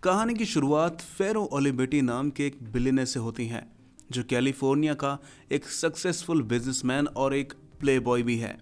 कहानी की शुरुआत फेरो ओलिबेटी नाम के एक बिलियनर से होती है, जो कैलिफोर्निया का एक सक्सेसफुल बिजनेसमैन और एक प्लेबॉय भी है।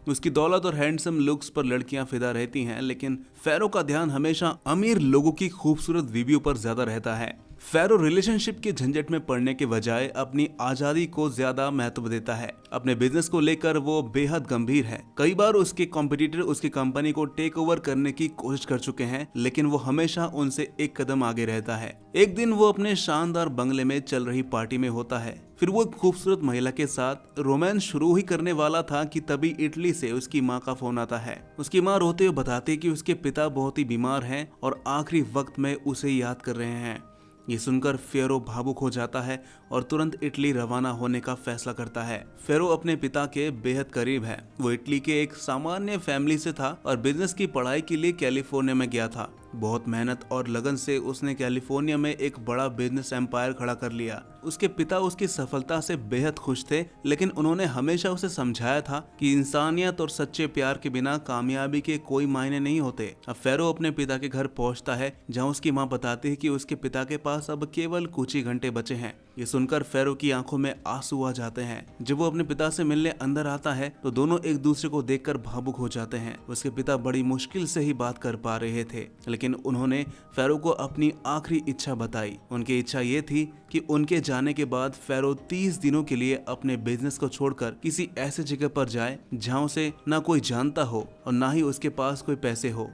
उसकी दौलत और हैंडसम लुक्स पर लड़कियां फिदा रहती हैं, लेकिन फेरो का ध्यान हमेशा अमीर लोगों की खूबसूरत बीवियों पर ज्यादा रहता है। फेरो रिलेशनशिप के झंझट में पड़ने के बजाय अपनी आजादी को ज्यादा महत्व देता है। अपने बिजनेस को लेकर वो बेहद गंभीर है। कई बार उसके कॉम्पिटिटर उसकी कंपनी को टेक ओवर करने की कोशिश कर चुके हैं, लेकिन वो हमेशा उनसे एक कदम आगे रहता है। एक दिन वो अपने शानदार बंगले में चल रही पार्टी में होता है। फिर वो एक खूबसूरत महिला के साथ रोमांस शुरू ही करने वाला था कि तभी इटली से उसकी माँ का फोन आता है। उसकी माँ रोते हुए बताती है कि उसके पिता बहुत ही बीमार हैं और आखिरी वक्त में उसे याद कर रहे हैं। ये सुनकर फेरो भावुक हो जाता है और तुरंत इटली रवाना होने का फैसला करता है। फेरो अपने पिता के बेहद करीब है। वो इटली के एक सामान्य फैमिली से था और बिजनेस की पढ़ाई के लिए कैलिफोर्निया में गया था। बहुत मेहनत और लगन से उसने कैलिफोर्निया में एक बड़ा बिजनेस एम्पायर खड़ा कर लिया। उसके पिता उसकी सफलता से बेहद खुश थे, लेकिन उन्होंने हमेशा उसे समझाया था कि इंसानियत और सच्चे प्यार के बिना कामयाबी के कोई मायने नहीं होते। अब फेरो अपने पिता के घर पहुंचता है, जहां उसकी मां बताती है कि उसके पिता के पास अब केवल कुछ ही घंटे बचे हैं। ये सुनकर फेरो की आंखों में आंसू आ जाते हैं। जब वो अपने पिता से मिलने अंदर आता है तो दोनों एक दूसरे को देखकर भावुक हो जाते हैं। उसके पिता बड़ी मुश्किल से ही बात कर पा रहे थे, लेकिन उन्होंने फेरो को अपनी आखिरी इच्छा बताई। उनकी इच्छा ये थी कि उनके जाने के बाद फेरो 30 दिनों के लिए अपने बिजनेस को छोड़कर किसी ऐसे जगह पर जाए जहां उसे ना कोई जानता हो और ना ही उसके पास कोई पैसे हो।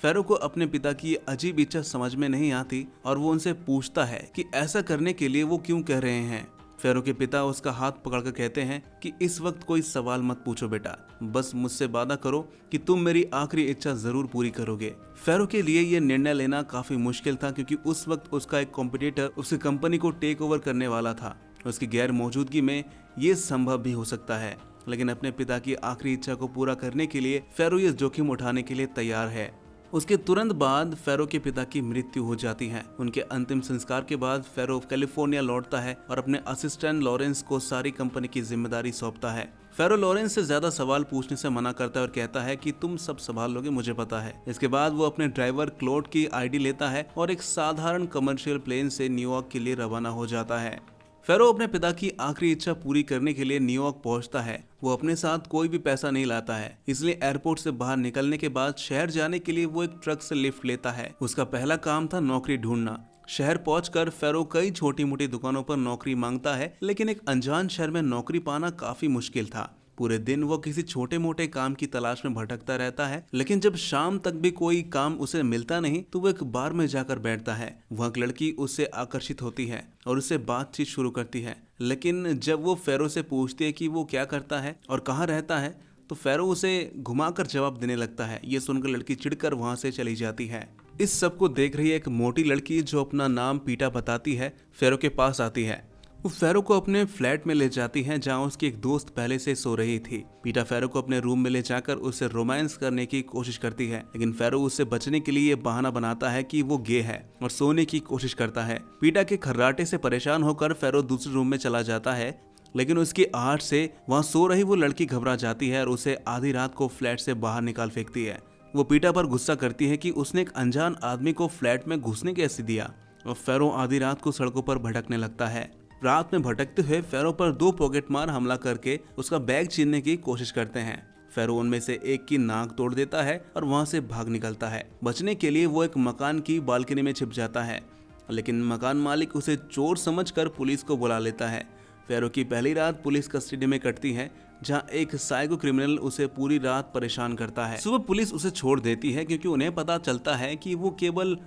फेरो को अपने पिता की अजीब इच्छा समझ में नहीं आती और वो उनसे पूछता है कि ऐसा करने के लिए वो क्यों कह रहे हैं। फेरो के पिता उसका हाथ पकड़कर कहते हैं कि इस वक्त कोई सवाल मत पूछो बेटा, बस मुझसे वादा करो कि तुम मेरी आखिरी इच्छा जरूर पूरी करोगे। फेरो के लिए यह निर्णय लेना काफी मुश्किल था, क्योंकि उस वक्त उसका एक कॉम्पिटिटर उसकी कंपनी को टेक ओवर करने वाला था। उसकी गैर मौजूदगी में ये संभव भी हो सकता है, लेकिन अपने पिता की आखिरी इच्छा को पूरा करने के लिए फेरो ये जोखिम उठाने के लिए तैयार है। उसके तुरंत बाद फेरो के पिता की मृत्यु हो जाती है। उनके अंतिम संस्कार के बाद फेरो कैलिफोर्निया लौटता है और अपने असिस्टेंट लॉरेंस को सारी कंपनी की जिम्मेदारी सौंपता है। फेरो लॉरेंस से ज्यादा सवाल पूछने से मना करता है और कहता है कि तुम सब संभाल लोगे, मुझे पता है। इसके बाद वो अपने ड्राइवर क्लोड की आईडी लेता है और एक साधारण कमर्शियल प्लेन से न्यूयॉर्क के लिए रवाना हो जाता है। फेरो अपने पिता की आखिरी इच्छा पूरी करने के लिए न्यूयॉर्क पहुंचता है। वो अपने साथ कोई भी पैसा नहीं लाता है, इसलिए एयरपोर्ट से बाहर निकलने के बाद शहर जाने के लिए वो एक ट्रक से लिफ्ट लेता है। उसका पहला काम था नौकरी ढूंढना। शहर पहुंचकर फेरो कई छोटी मोटी दुकानों पर नौकरी मांगता है, लेकिन एक अनजान शहर में नौकरी पाना काफी मुश्किल था। पूरे दिन वो किसी छोटे मोटे काम की तलाश में भटकता रहता है, लेकिन जब शाम तक भी कोई काम उसे मिलता नहीं तो वो एक बार में जाकर बैठता है। वहाँ एक लड़की उससे आकर्षित होती है और उससे बातचीत शुरू करती है, लेकिन जब वो फेरो से पूछती है कि वो क्या करता है और कहाँ रहता है तो फेरो उसे घुमाकर जवाब देने लगता है। ये सुनकर लड़की चिढ़कर वहाँ से चली जाती है। इस सब को देख रही एक मोटी लड़की जो अपना नाम पीटा बताती है, फेरो के पास आती है। वो फेरो को अपने फ्लैट में ले जाती है, जहां उसकी एक दोस्त पहले से सो रही थी। पीटा फेरो को अपने रूम में ले जाकर उससे रोमांस करने की कोशिश करती है, लेकिन फेरो उससे बचने के लिए ये बहाना बनाता है कि वो गे है और सोने की कोशिश करता है। पीटा के खर्राटे से परेशान होकर फेरो दूसरे रूम में चला जाता है, लेकिन उसकी आहट से वहाँ सो रही वो लड़की घबरा जाती है और उसे आधी रात को फ्लैट से बाहर निकाल फेंकती है। वो पीटा पर गुस्सा करती है कि उसने एक अनजान आदमी को फ्लैट में घुसने कैसे दिया, और फेरो आधी रात को सड़कों पर भटकने लगता है। रात में भटकते हुए फेरो पर 2 पॉकेटमार हमला करके उसका बैग छीनने की कोशिश करते हैं। फेरो उनमें से एक की नाक तोड़ देता है और वहां से भाग निकलता है। बचने के लिए वो एक मकान की बालकनी में छिप जाता है, लेकिन मकान मालिक उसे चोर समझकर पुलिस को बुला लेता है। फेरो की पहली रात पुलिस कस्टडी में कटती है, जहां एक साइको क्रिमिनल उसे पूरी रात परेशान करता है। सुबह पुलिस उसे छोड़ देती है, क्योंकि उन्हें पता चलता है कि वो केवल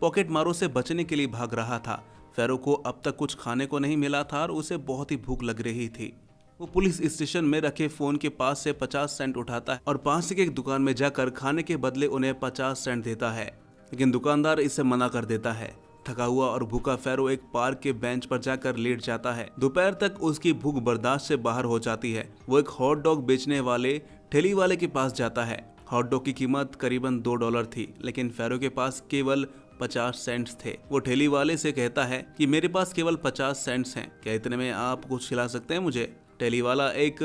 पॉकेट मारों से बचने के लिए भाग रहा था। फेरो को अब तक कुछ खाने को नहीं मिला था और उसे बहुत ही भूख लग रही थी। वो पुलिस स्टेशन में रखे फोन के पास से 50 सेंट उठाता है और पास की एक दुकान में जाकर खाने के बदले उन्हें 50 सेंट देता है, लेकिन दुकानदार इसे मना कर देता है। थका हुआ और भूखा फेरो एक पार्क के बेंच पर जाकर लेट जाता है। दोपहर तक उसकी भूख बर्दाश्त से बाहर हो जाती है। वो एक हॉट डॉग बेचने वाले ठेली वाले के पास जाता है। हॉट डॉग की कीमत करीबन $2 थी, लेकिन फेरो के पास केवल 50 सेंट्स थे। वो ठेली वाले से कहता है कि मेरे पास केवल 50 सेंट्स हैं, क्या इतने में आप कुछ खिला सकते हैं मुझे? ठेली वाला एक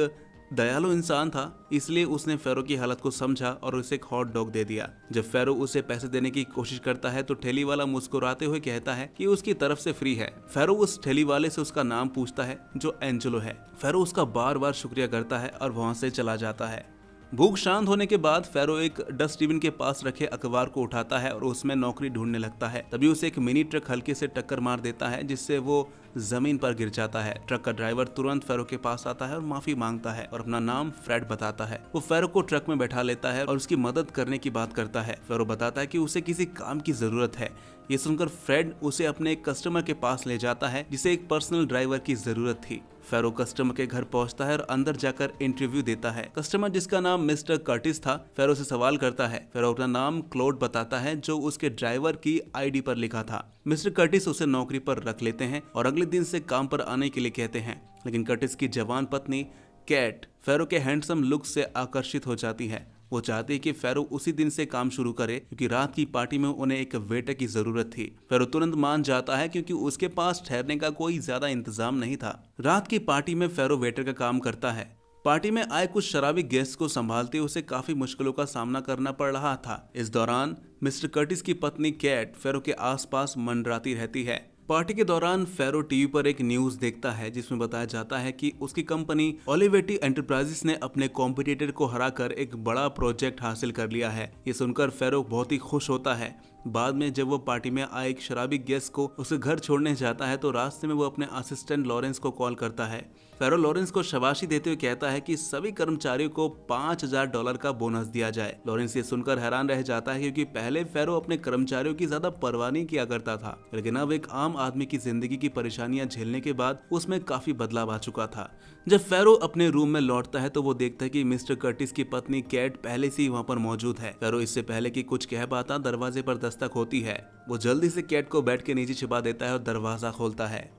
दयालु इंसान था, इसलिए उसने फेरो की हालत को समझा और उसे एक हॉट डॉग दे दिया। जब फेरो उसे पैसे देने की कोशिश करता है तो ठेली वाला मुस्कुराते हुए कहता है कि उसकी तरफ से फ्री है। फेरो उस ठेली वाले से उसका नाम पूछता है जो एंजेलो है। फेरो उसका बार बार शुक्रिया करता है और वहां से चला जाता है। भूख शांत होने के बाद फेरो एक डस्टबिन के पास रखे अखबार को उठाता है और उसमें नौकरी ढूंढने लगता है। तभी उसे एक मिनी ट्रक हल्के से टक्कर मार देता है, जिससे वो जमीन पर गिर जाता है। ट्रक का ड्राइवर तुरंत फेरो के पास आता है और माफी मांगता है और अपना नाम फ्रेड बताता है। वो फेरो को ट्रक में बैठा लेता है और उसकी मदद करने की बात करता है। फेरो बताता है कि उसे किसी काम की जरूरत है। ये सुनकर फ्रेड उसे अपने एक कस्टमर के पास ले जाता है जिसे एक पर्सनल ड्राइवर की जरूरत थी। फेरो कस्टमर के घर पहुंचता है और अंदर जाकर इंटरव्यू देता है। कस्टमर, जिसका नाम मिस्टर कर्टिस था, फेरो से सवाल करता है। फेरो अपना नाम क्लोड बताता है जो उसके ड्राइवर की आईडी पर लिखा था। मिस्टर कर्टिस उसे नौकरी पर रख लेते हैं और अगले दिन से काम पर आने के लिए कहते हैं। लेकिन कर्टिस की जवान पत्नी कैट फेरो के हैंडसम लुक से आकर्षित हो जाती है। वो चाहती है कि फेरो उसी दिन से काम शुरू करे क्योंकि रात की पार्टी में उन्हें एक वेटर की जरूरत थी। फेरो तुरंत मान जाता है क्योंकि उसके पास ठहरने का कोई ज्यादा इंतजाम नहीं था। रात की पार्टी में फेरो वेटर का काम करता है। पार्टी में आए कुछ शराबी गेस्ट को संभालते उसे काफी मुश्किलों का सामना करना पड़ रहा था। इस दौरान मिस्टर कर्टिस की पत्नी कैट फेरो के आसपास मंडराती रहती है। पार्टी के दौरान फेरो टीवी पर एक न्यूज देखता है जिसमें बताया जाता है कि उसकी कंपनी ओलिवेटी एंटरप्राइजेस ने अपने कॉम्पिटिटर को हराकर एक बड़ा प्रोजेक्ट हासिल कर लिया है। ये सुनकर फेरो बहुत ही खुश होता है। बाद में जब वो पार्टी में आए एक शराबी गेस्ट को उसके घर छोड़ने जाता है तो रास्ते में वो अपने असिस्टेंट लॉरेंस को कॉल करता है। फेरो लॉरेंस को शाबाशी देते हुए कहता है कि सभी कर्मचारियों को $5000 का बोनस दिया जाए। लॉरेंस ये सुनकर हैरान रह जाता है क्योंकि पहले फेरो अपने कर्मचारियों की ज्यादा परवाह नहीं किया करता था, लेकिन अब एक आम आदमी की जिंदगी की परेशानियां झेलने के बाद उसमें काफी बदलाव आ चुका था। जब फेरो अपने रूम में लौटता है तो वो देखता है कि मिस्टर कर्टिस की पत्नी कैट पहले से ही वहाँ पर मौजूद है। फेरो इससे पहले कि कुछ कह पाता दरवाजे पर दस्तक होती है। वो जल्दी से कैट को बेड के नीचे छिपा देता है और दरवाजा खोलता है।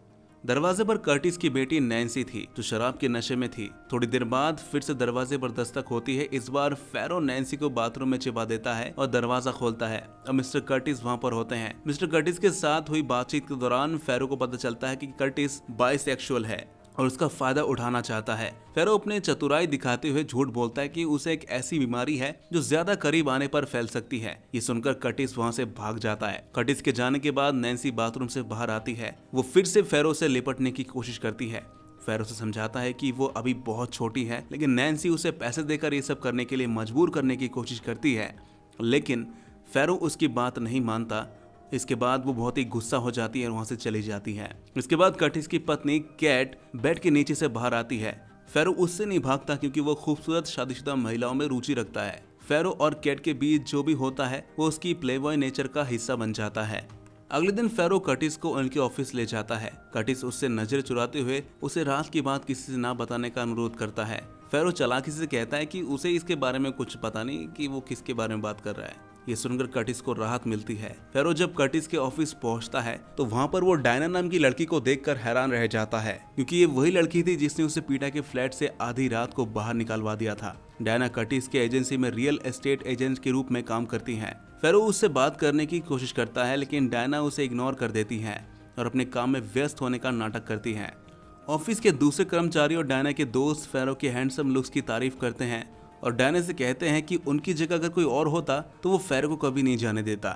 दरवाजे पर कर्टिस की बेटी नैन्सी थी जो शराब के नशे में थी। थोड़ी देर बाद फिर से दरवाजे पर दस्तक होती है। इस बार फेरो नैन्सी को बाथरूम में छिपा देता है और दरवाजा खोलता है और मिस्टर कर्टिस वहां पर होते हैं। मिस्टर कर्टिस के साथ हुई बातचीत के दौरान फेरो को पता चलता है कि कर्टिस बाइसेक्सुअल है और उसका फायदा उठाना चाहता है। फेरो अपने चतुराई दिखाते हुए झूठ बोलता है कि उसे एक ऐसी बीमारी है जो ज्यादा करीब आने पर फैल सकती है। ये सुनकर कर्टिस वहां से भाग जाता है। कर्टिस के जाने के बाद नैन्सी बाथरूम से बाहर आती है। वो फिर से फेरो से लिपटने की कोशिश करती है। फेरो से समझाता है कि वो अभी बहुत छोटी है, लेकिन नैन्सी उसे पैसे देकर ये सब करने के लिए मजबूर करने की कोशिश करती है, लेकिन फेरो उसकी बात नहीं मानता। इसके बाद वो बहुत ही गुस्सा हो जाती है और वहां से चली जाती है। इसके बाद कर्टिस की पत्नी कैट बेड के नीचे से बाहर आती है। फेरो उससे नहीं भागता क्योंकि वो खूबसूरत शादीशुदा महिलाओं में रुचि रखता है। फेरो और कैट के बीच जो भी होता है वो उसकी प्लेबॉय नेचर का हिस्सा बन जाता है। अगले दिन फेरो कर्टिस को उनके ऑफिस ले जाता है। कर्टिस उससे नजर चुराते हुए उसे रात की बात किसी से ना बताने का अनुरोध करता है। फेरो चालाकी से कहता है कि उसे इसके बारे में कुछ पता नहीं कि वो किसके बारे में बात कर रहा है। ये सुनकर कर्टिस को राहत मिलती है। फेरो जब कर्टिस के ऑफिस पहुंचता है तो वहां पर वो डायना नाम की लड़की को देखकर हैरान रह जाता है क्योंकि ये वही लड़की थी जिसने उसे पीटा के फ्लैट से आधी रात को बाहर निकलवा दिया था। डायना कर्टिस के एजेंसी में रियल एस्टेट एजेंट के रूप में काम करती हैं। फेरो उससे बात करने की कोशिश करता है लेकिन डायना उसे इग्नोर कर देती है और अपने काम में व्यस्त होने का नाटक करती है। ऑफिस के दूसरे कर्मचारी और डायना के दोस्त फेरो के हैंडसम लुक्स की तारीफ करते हैं और डायना से कहते हैं कि उनकी जगह अगर कोई और होता तो वो फेरो को कभी नहीं जाने देता।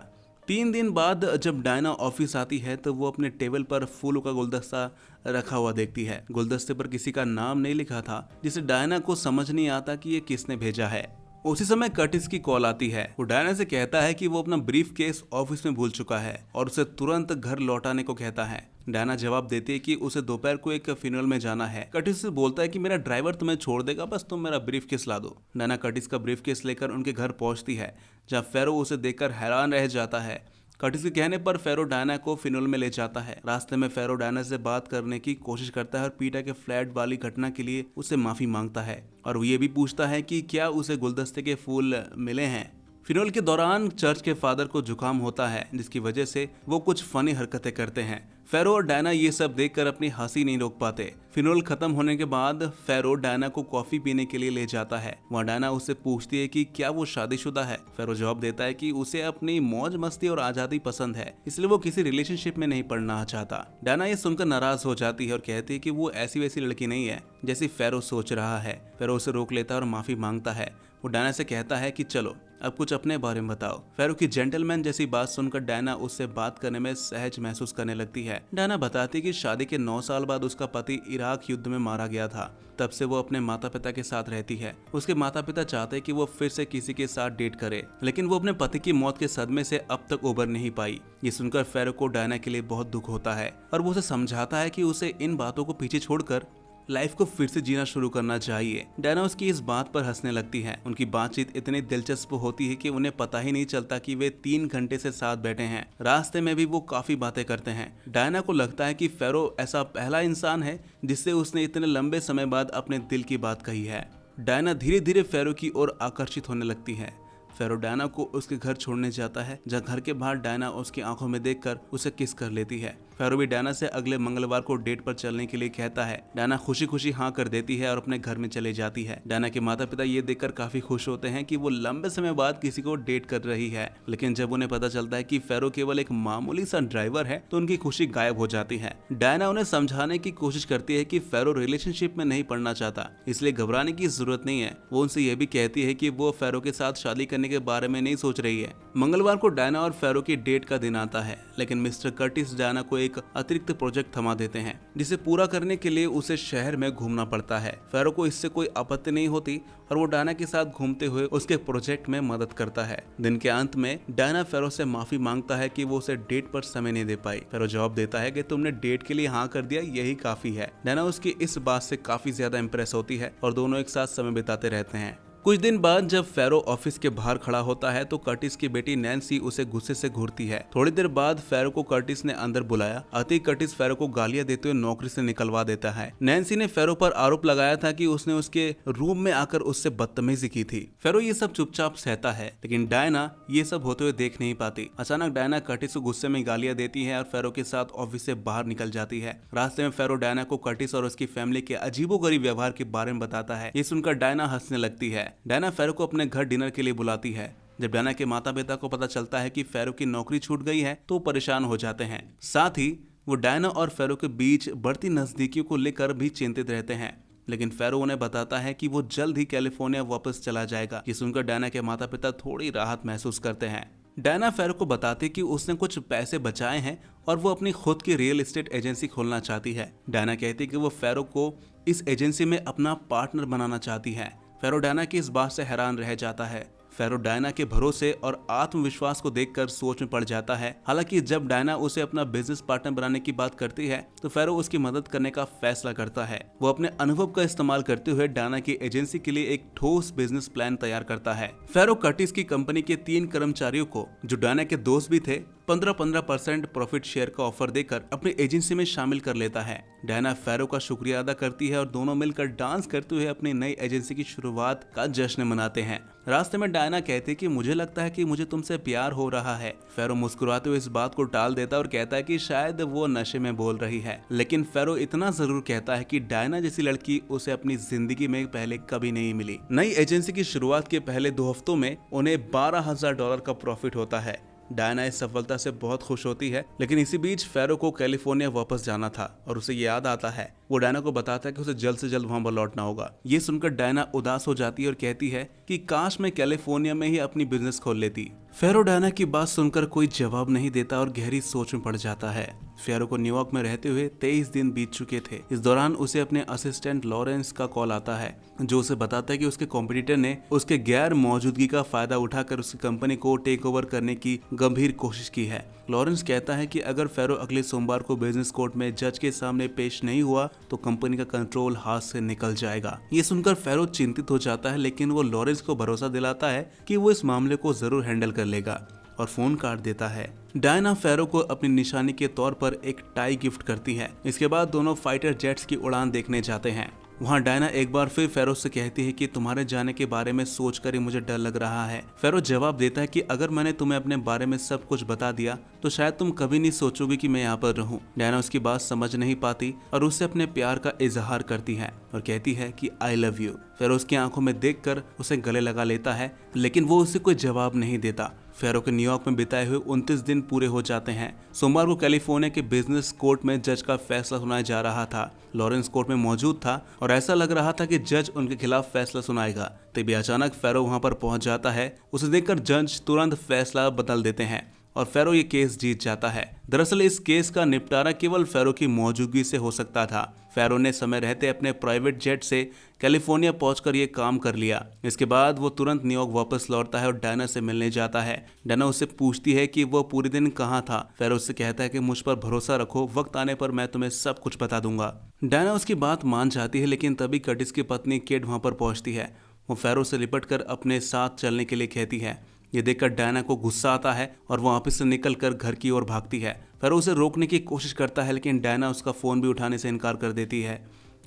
3 दिन बाद जब डायना ऑफिस आती है तो वो अपने टेबल पर फूलों का गुलदस्ता रखा हुआ देखती है। गुलदस्ते पर किसी का नाम नहीं लिखा था, जिसे डायना को समझ नहीं आता कि ये किसने भेजा है। उसी समय कर्टिस की कॉल आती है। वो डायना से कहता है कि वो अपना ब्रीफ केस ऑफिस में भूल चुका है और उसे तुरंत घर लौटाने को कहता है। डायना जवाब देती है कि उसे दोपहर को एक फ्यूनरल में जाना है। कर्टिस से बोलता है कि मेरा ड्राइवर तुम्हें छोड़ देगा, बस तुम मेरा ब्रीफ केस ला दो। डायना कर्टिस का ब्रीफ केस लेकर उनके घर पहुंचती है, जहाँ फेरो उसे देखकर हैरान रह जाता है। कर्टिस के कहने पर फेरो डायना को फ्यूनरल में ले जाता है। रास्ते में फेरो डायना से बात करने की कोशिश करता है और पीटा के फ्लैट वाली घटना के लिए उससे माफी मांगता है और वो ये भी पूछता है कि क्या उसे गुलदस्ते के फूल मिले हैं। फिनोल के दौरान चर्च के फादर को जुकाम होता है, जिसकी वजह से वो कुछ फनी हरकतें करते हैं। फेरो और डायना ये सब देखकर अपनी हंसी नहीं रोक पाते। फिनोल खत्म होने के बाद फेरो डायना को कॉफी पीने के लिए ले जाता है। वहाँ डायना उससे पूछती है कि क्या वो शादीशुदा है। फेरो जवाब देता है कि उसे अपनी मौज मस्ती और आजादी पसंद है, इसलिए वो किसी रिलेशनशिप में नहीं पड़ना चाहता। डायना ये सुनकर नाराज हो जाती है और कहती है कि वो ऐसी वैसी लड़की नहीं है जैसी फेरो सोच रहा है। फेरो उसे रोक लेता है और माफी मांगता है। वो डायना से कहता है कि चलो अब कुछ अपने बारे में बताओ। फेरो की जेंटलमैन जैसी बात सुनकर डायना उससे बात करने में सहज महसूस करने लगती है। डायना बताती है कि शादी के 9 साल बाद उसका पति इराक युद्ध में मारा गया था। तब से वो अपने माता पिता के साथ रहती है। उसके माता पिता चाहते हैं कि वो फिर से किसी के साथ डेट करे, लेकिन वो अपने पति की मौत के सदमे से अब तक उबर नहीं पाई। ये सुनकर फेरो को डायना के लिए बहुत दुख होता है और वो उसे समझाता है कि उसे इन बातों को पीछे छोड़कर लाइफ को फिर से जीना शुरू करना चाहिए। डायना उसकी इस बात पर हंसने लगती है। उनकी बातचीत इतनी दिलचस्प होती है कि उन्हें पता ही नहीं चलता कि वे 3 घंटे से साथ बैठे हैं। रास्ते में भी वो काफी बातें करते हैं। डायना को लगता है कि फेरो ऐसा पहला इंसान है जिससे उसने इतने लंबे समय बाद अपने दिल की बात कही है। डायना धीरे धीरे फेरो की ओर आकर्षित होने लगती है। फेरो डायना को उसके घर छोड़ने जाता है, जहाँ घर के बाहर डायना उसकी आंखों में देखकर उसे किस कर लेती है। फेरो भी डायना से अगले मंगलवार को डेट पर चलने के लिए कहता है। डायना खुशी खुशी हाँ कर देती है और अपने घर में चले जाती है। डायना के माता पिता ये देखकर काफी खुश होते हैं कि वो लंबे समय बाद किसी को डेट कर रही है, लेकिन जब उन्हें पता चलता है कि फेरो केवल एक मामूली सा ड्राइवर है तो उनकी खुशी गायब हो जाती है। डायना उन्हें समझाने की कोशिश करती है कि फेरो रिलेशनशिप में नहीं पड़ना चाहता, इसलिए घबराने की जरूरत नहीं है। वो उनसे यह भी कहती है कि वो फेरो के साथ शादी करने के बारे में नहीं सोच रही है। मंगलवार को डायना और फेरो की डेट का दिन आता है, लेकिन मिस्टर कर्टिस डायना को एक अतिरिक्त प्रोजेक्ट थमा देते हैं, जिसे पूरा करने के लिए उसे शहर में घूमना पड़ता है। फेरो को इससे कोई आपत्ति नहीं होती और वो डायना के साथ घूमते हुए उसके प्रोजेक्ट में मदद करता है। दिन के अंत में डायना फेरो से माफी मांगता है कि वो उसे डेट पर समय नहीं दे पाई। फेरो जवाब देता है कि तुमने डेट के लिए हाँ कर दिया, यही काफी है। डायना उसकी इस बात से काफी ज्यादा इंप्रेस होती है और दोनों एक साथ समय बिताते रहते हैं। कुछ दिन बाद जब फेरो ऑफिस के बाहर खड़ा होता है तो कर्टिस की बेटी नैन्सी उसे गुस्से से घूरती है। थोड़ी देर बाद फेरो को कर्टिस ने अंदर बुलाया। आते ही कर्टिस फेरो को गालियां देते हुए नौकरी से निकलवा देता है। नैन्सी ने फेरो पर आरोप लगाया था कि उसने उसके रूम में आकर उससे बदतमीजी की थी। फेरो ये सब चुपचाप सहता है, लेकिन डायना ये सब होते हुए देख नहीं पाती। अचानक डायना कर्टिस को गुस्से में गालियां देती है और फेरो के साथ ऑफिस से बाहर निकल जाती है। रास्ते में फेरो डायना को कर्टिस और उसकी फैमिली के अजीबोगरीब व्यवहार के बारे में बताता है। ये सुनकर डायना हंसने लगती है। डायना फेरो को अपने घर डिनर के लिए बुलाती है। जब डायना के माता पिता को पता चलता है कि फेरो की नौकरी छूट गई है तो परेशान हो जाते हैं। साथ ही वो डायना और फेरो के बीच बढ़ती नजदीकियों को लेकर भी चिंतित रहते हैं, लेकिन फेरो उन्हें बताता है कि वो जल्द ही कैलिफोर्निया वापस चला जाएगा। ये सुनकर डायना के माता पिता थोड़ी राहत महसूस करते हैं। डायना फेरो को बताती कि उसने कुछ पैसे बचाए हैं और वो अपनी खुद की रियल एस्टेट एजेंसी खोलना चाहती है। डायना कहती है कि वो फेरो को इस एजेंसी में अपना पार्टनर बनाना चाहती है। फेरो डायना की इस बात से हैरान रह जाता है। फेरो डायना के भरोसे और आत्मविश्वास को देखकर सोच में पड़ जाता है। हालांकि जब डायना उसे अपना बिजनेस पार्टनर बनाने की बात करती है तो फेरो उसकी मदद करने का फैसला करता है। वो अपने अनुभव का इस्तेमाल करते हुए डायना की एजेंसी के लिए एक ठोस बिजनेस प्लान तैयार करता है। फेरो कर्टिस की कंपनी के 3 कर्मचारियों को, जो डायना के दोस्त भी थे, 15% प्रॉफिट शेयर का ऑफर देकर अपनी एजेंसी में शामिल कर लेता है। डायना फेरो का शुक्रिया अदा करती है और दोनों मिलकर डांस करते हुए अपनी नई एजेंसी की शुरुआत का जश्न मनाते हैं। रास्ते में डायना कहती है कि मुझे लगता है कि मुझे तुमसे प्यार हो रहा है। फेरो मुस्कुराते हुए इस बात को टाल देता है और कहता है कि शायद वो नशे में बोल रही है, लेकिन फेरो इतना जरूर कहता है कि डायना जैसी लड़की उसे अपनी जिंदगी में पहले कभी नहीं मिली। नई एजेंसी की शुरुआत के पहले 2 हफ्तों में उन्हें $12,000 का प्रॉफिट होता है। डायना इस सफलता से बहुत खुश होती है, लेकिन इसी बीच फेरो को कैलिफोर्निया वापस जाना था और उसे याद आता है। वो डायना को बताता है कि उसे जल्द से जल्द वहां पर लौटना होगा। ये सुनकर डायना उदास हो जाती है और कहती है कि काश मैं कैलिफोर्निया में ही अपनी बिजनेस खोल लेती। फेरो डायना की बात सुनकर कोई जवाब नहीं देता और गहरी सोच में पड़ जाता है। फेरो को न्यूयॉर्क में रहते हुए 23 दिन बीत चुके थे। इस दौरान उसे अपने असिस्टेंट लॉरेंस का कॉल आता है, जो उसे बताता है कि उसके कॉम्पिटिटर ने उसके गैर मौजूदगी का फायदा उठाकर उसकी कंपनी को टेक ओवर करने की गंभीर कोशिश की है। लॉरेंस कहता है कि अगर फेरो अगले सोमवार को बिजनेस कोर्ट में जज के सामने पेश नहीं हुआ तो कंपनी का कंट्रोल हाथ से निकल जाएगा। ये सुनकर फेरो चिंतित हो जाता है, लेकिन वो लॉरेंस को भरोसा दिलाता है कि वो इस मामले को जरूर हैंडल कर लेगा और फोन काट देता है। डायना फेरो को अपनी निशानी के तौर पर एक टाई गिफ्ट करती है। इसके बाद दोनों फाइटर जेट्स की उड़ान देखने जाते हैं। वहाँ डायना एक बार फिर फेरो से कहती है कि तुम्हारे जाने के बारे में सोचकर ही मुझे डर लग रहा है। फेरो जवाब देता है कि अगर मैंने तुम्हें अपने बारे में सब कुछ बता दिया तो शायद तुम कभी नहीं सोचोगे कि मैं यहाँ पर रहूं। डायना उसकी बात समझ नहीं पाती और उससे अपने प्यार का इजहार करती है और कहती है कि आई लव यू। फेरो उसकी आंखों में देखकर उसे गले लगा लेता है, लेकिन वो उसे कोई जवाब नहीं देता। फेरो के न्यूयॉर्क में बिताए हुए 29 दिन पूरे हो जाते हैं। सोमवार को कैलिफोर्निया के बिजनेस कोर्ट में जज का फैसला सुनाया जा रहा था। लॉरेंस कोर्ट में मौजूद था और ऐसा लग रहा था कि जज उनके खिलाफ फैसला सुनाएगा। तभी अचानक फेरो वहां पर पहुंच जाता है। उसे देखकर जज तुरंत फैसला बदल देते हैं और फेरो ये केस जीत जाता है। दरअसल इस केस का निपटारा केवल फेरो की मौजूदगी से हो सकता था। फेरो ने समय रहते अपने प्राइवेट जेट से कैलिफोर्निया पहुंचकर ये काम कर लिया। इसके बाद वो तुरंत न्यूयॉर्क वापस लौटता है और डायना से मिलने जाता है। डायना उससे पूछती है कि वो पूरे दिन कहाँ था। फेरो उससे कहता है कि मुझ पर भरोसा रखो, वक्त आने पर मैं तुम्हें सब कुछ बता दूंगा। डायना उसकी बात मान जाती है, लेकिन तभी कर्टिस की पत्नी केट वहां पर पहुंचती है। वो फेरो से लिपटकर अपने साथ चलने के लिए कहती है। ये देखकर डायना को गुस्सा आता है और वो वापस से निकलकर घर की ओर भागती है। फेरो उसे रोकने की कोशिश करता है, लेकिन डायना उसका फोन भी उठाने से इनकार कर देती है।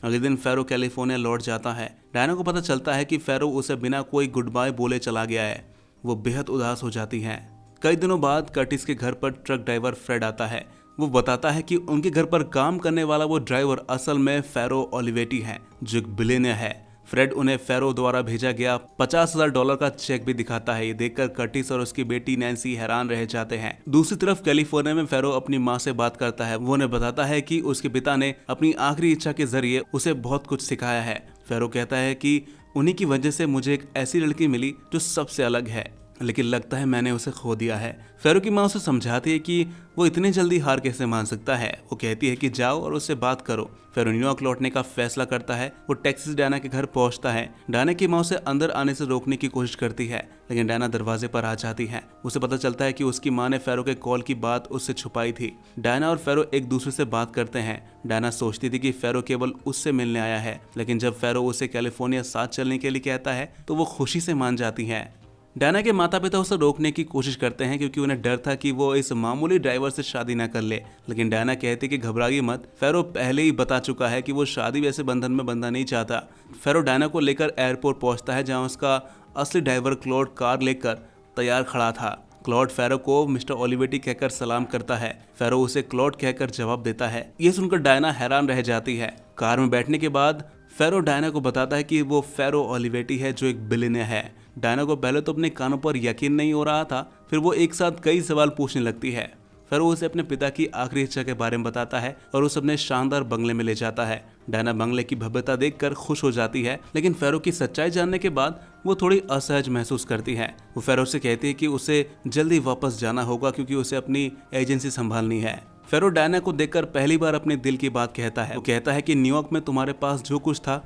अगले दिन फेरो कैलिफोर्निया लौट जाता है। डायना को पता चलता है कि फेरो उसे बिना कोई गुड बाय बोले चला गया है। वो बेहद उदास हो जाती है। कई दिनों बाद कर्टिस के घर पर ट्रक ड्राइवर फ्रेड आता है। वो बताता है कि उनके घर पर काम करने वाला वो ड्राइवर असल में फेरो ओलिवेटी है, जो एक बिलियनियर है। फ्रेड उन्हें फेरो द्वारा भेजा गया $50,000 का चेक भी दिखाता है। ये देखकर कर्टिस और उसकी बेटी नैन्सी हैरान रह जाते हैं। दूसरी तरफ कैलिफोर्निया में फेरो अपनी माँ से बात करता है। वो उन्हें बताता है कि उसके पिता ने अपनी आखिरी इच्छा के जरिए उसे बहुत कुछ सिखाया है। फेरो कहता है कि उन्हीं की वजह से मुझे एक ऐसी लड़की मिली जो सबसे अलग है, लेकिन लगता है मैंने उसे खो दिया है। फेरो की माँ उसे समझाती है कि वो इतनी जल्दी हार कैसे मान सकता है। वो कहती है कि जाओ और उससे बात करो। फेरो न्यूयॉर्क लौटने का फैसला करता है। वो टैक्सी से डायना के घर पहुंचता है। डायना की माँ उसे अंदर आने से रोकने की कोशिश करती है, लेकिन डायना दरवाजे पर आ जाती है। उसे पता चलता है कि उसकी माँ ने फेरो के कॉल की बात उससे छुपाई थी। डायना और फेरो एक दूसरे से बात करते हैं। डायना सोचती थी कि फेरो केवल उससे मिलने आया है, लेकिन जब फेरो उसे कैलिफोर्निया साथ चलने के लिए कहता है तो वो खुशी से मान जाती है। डायना के माता पिता उसे रोकने की कोशिश करते हैं, क्योंकि उन्हें डर था कि वो इस मामूली ड्राइवर से शादी न कर ले। लेकिन डायना कहती कि घबराइए मत, फेरो पहले ही बता चुका है कि वो शादी वैसे बंधन में बंधना नहीं चाहता। फेरो डायना को लेकर एयरपोर्ट पहुंचता है, जहां उसका असली ड्राइवर क्लॉड कार लेकर तैयार खड़ा था। क्लॉड फेरो को मिस्टर ओलिवेटी कहकर सलाम करता है। फेरो उसे क्लॉड कहकर जवाब देता है। ये सुनकर डायना हैरान रह जाती है। कार में बैठने के बाद फेरो डायना को बताता है कि वो फेरो ओलिवेटी है, जो एक बिलियनियर है। डायना को पहले तो अपने कानों पर यकीन नहीं हो रहा था, फिर वो एक साथ कई सवाल पूछने लगती है। फेरो उसे अपने पिता की आखिरी इच्छा के बारे में बताता है और उसे अपने शानदार बंगले में ले जाता है। डायना बंगले की भव्यता देखकर खुश हो जाती है, लेकिन फेरो की सच्चाई जानने के बाद वो थोड़ी असहज महसूस करती है। वो फेरो से कहती है कि उसे जल्दी वापस जाना होगा, क्योंकि उसे अपनी एजेंसी संभालनी है। फेरो डायना को देखकर पहली बार अपने दिल की बात कहता है। वो कहता है कि न्यूयॉर्क में तुम्हारे पास जो कुछ था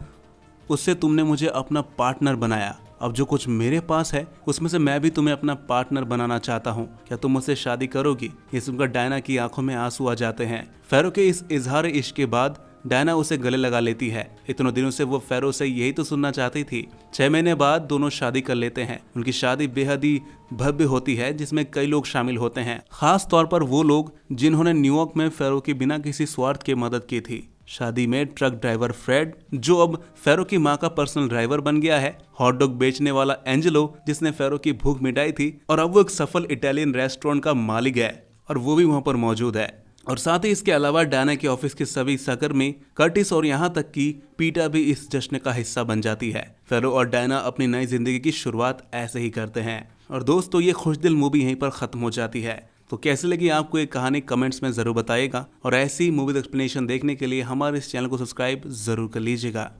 उससे तुमने मुझे अपना पार्टनर बनाया। अब जो कुछ मेरे पास है उसमें से मैं भी तुम्हें अपना पार्टनर बनाना चाहता हूँ। क्या तुम मुझसे शादी करोगी? ये सुनकर डायना की आंखों में आंसू आ जाते हैं। फेरो के इस इजहार इश्क के बाद डायना उसे गले लगा लेती है। इतने दिनों से वो फेरो से यही तो सुनना चाहती थी। 6 महीने बाद दोनों शादी कर लेते हैं। उनकी शादी बेहद ही भव्य होती है, जिसमें कई लोग शामिल होते हैं, खास तौर पर वो लोग जिन्होंने न्यूयॉर्क में फेरो की बिना किसी स्वार्थ के मदद की थी। शादी में ट्रक ड्राइवर फ्रेड, जो अब फेरो की माँ का पर्सनल ड्राइवर बन गया है, हॉट डॉग बेचने वाला एंजेलो, जिसने फेरो की भूख मिटाई थी, और अब वो एक सफल इटालियन रेस्टोरेंट का मालिक है और वो भी वहाँ पर मौजूद है। और साथ ही इसके अलावा डायना के ऑफिस के सभी सहकर्मी, कर्टिस और यहाँ तक कि पीटा भी इस जश्न का हिस्सा बन जाती है। फेरो और डायना अपनी नई जिंदगी की शुरुआत ऐसे ही करते हैं। और दोस्तों, ये खुशदिल मूवी यहीं पर खत्म हो जाती है। तो कैसी लगी आपको ये कहानी कमेंट्स में जरूर बताइएगा, और ऐसी मूवी एक्सप्लेनेशन देखने के लिए हमारे इस चैनल को सब्सक्राइब जरूर कर लीजिएगा।